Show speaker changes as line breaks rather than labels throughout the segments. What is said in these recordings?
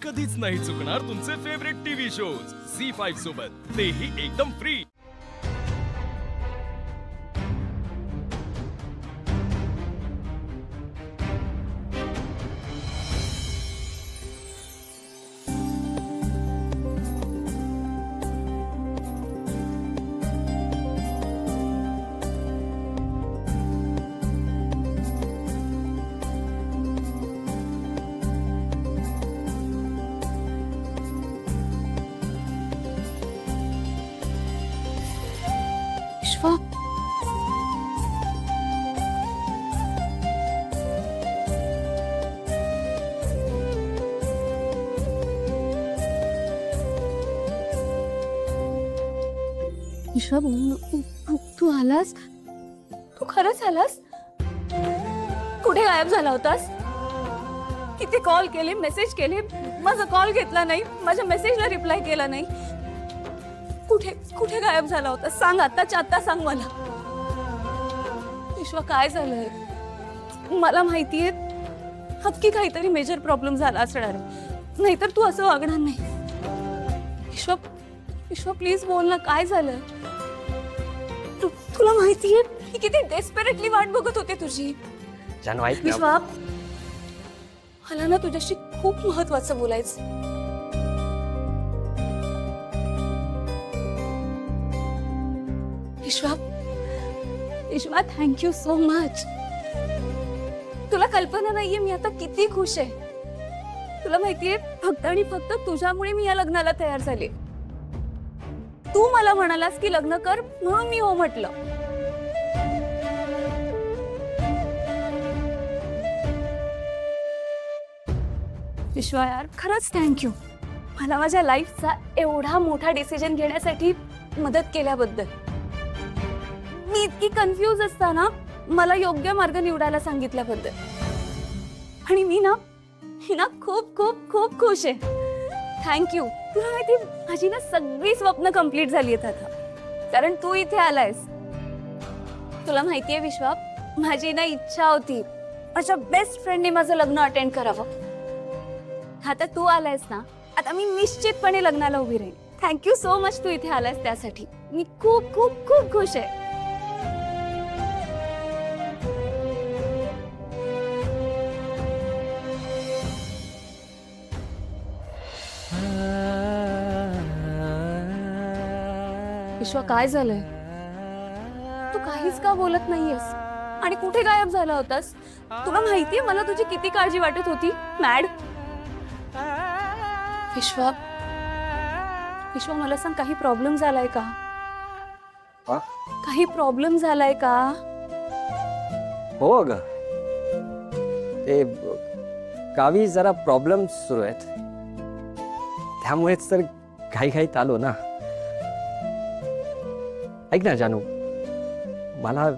कधीच नाही चुकणार तुमचे फेवरेट टीव्ही शोज झी5 सोबत, तेही एकदम फ्री।
विश्वा, विश्वा, तू आलास? तू खरंच आलास? कुठे गायब झाला होतास? किती कॉल केले, मेसेज केले, माझा कॉल घेतला नाही, माझ्या मेसेजला रिप्लाय केला नाही। कुठे कुठे गायब झाला होता? सांग, आत्ताच्या आत्ता सांग मला। विश्वा, काय झालंय? मला माहितीये नक्की काहीतरी मेजर प्रॉब्लेम झाला असणार आहे, नाहीतर तू असं वागणार नाही। विश्वा, विश्वा, प्लीज बोल ना, काय झालं? तुला माहितीये मी किती डेस्परेटली वाट बघत होते तुझी। विश्वा, मला ना तुझ्याशी खूप महत्वाचं बोलायचं। विश्वा, विश्वा, थँक यू सो मच। तुला कल्पना नाहीये मी आता किती खुश आहे। तुला माहितीये फक्त आणि फक्त तुझ्यामुळे मी या लग्नाला तयार झाले। तू मला म्हणालास की लग्न कर, म्हणून मी हो म्हटलं। विश्वा यार, खरंच थँक यू मला माझ्या लाईफचा एवढा मोठा डिसिजन घेण्यासाठी मदत केल्याबद्दल। मी इतकी कन्फ्यूज असताना मला योग्य मार्ग निवडायला सांगितल्याबद्दल। आणि मी ना खूप खूप खूप खुश आहे। Thank you. तुला माहिती माझी ना सगळी स्वप्न कंप्लीट झाली आहेत आता, कारण तू इथे आलायस। तुला माहितीये विश्वा, माझी ना इच्छा होती माझ्या बेस्ट फ्रेंडने माझं लग्न अटेंड करावं। आता तू आलायस ना, आता मी निश्चितपणे लग्नाला उभी राहीन। थँक्यू सो मच तू इथे आलायस त्यासाठी। मी खूप खूप खूप खुश आहे। विश्वा, काय झालंय? तू काहीच का बोलत नाहीयेस आणि कुठे गायब झाला होतास? तुला माहितीये मला तुझी किती काळजी वाटत होती। मॅड विश्वा, विश्वा, मला सांग, काही प्रॉब्लेम झालाय का? काही प्रॉब्लेम झालाय का?
हो अगं, ते गावी जरा प्रॉब्लेम सुरू आहेत, त्यामुळेच तर घाईघाईत आलो ना। ऐक ना जानू, मला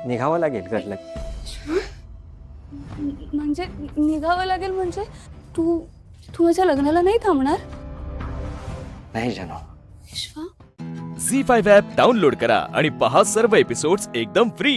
निघावं लागेल घरला।
म्हणजे निघावं लागेल म्हणजे तू माझ्या लग्नाला नाही थांबणार?
नाही जानू।
विश्वा,
झी5 ॲप डाउनलोड करा आणि पहा सर्व एपिसोड्स एकदम फ्री।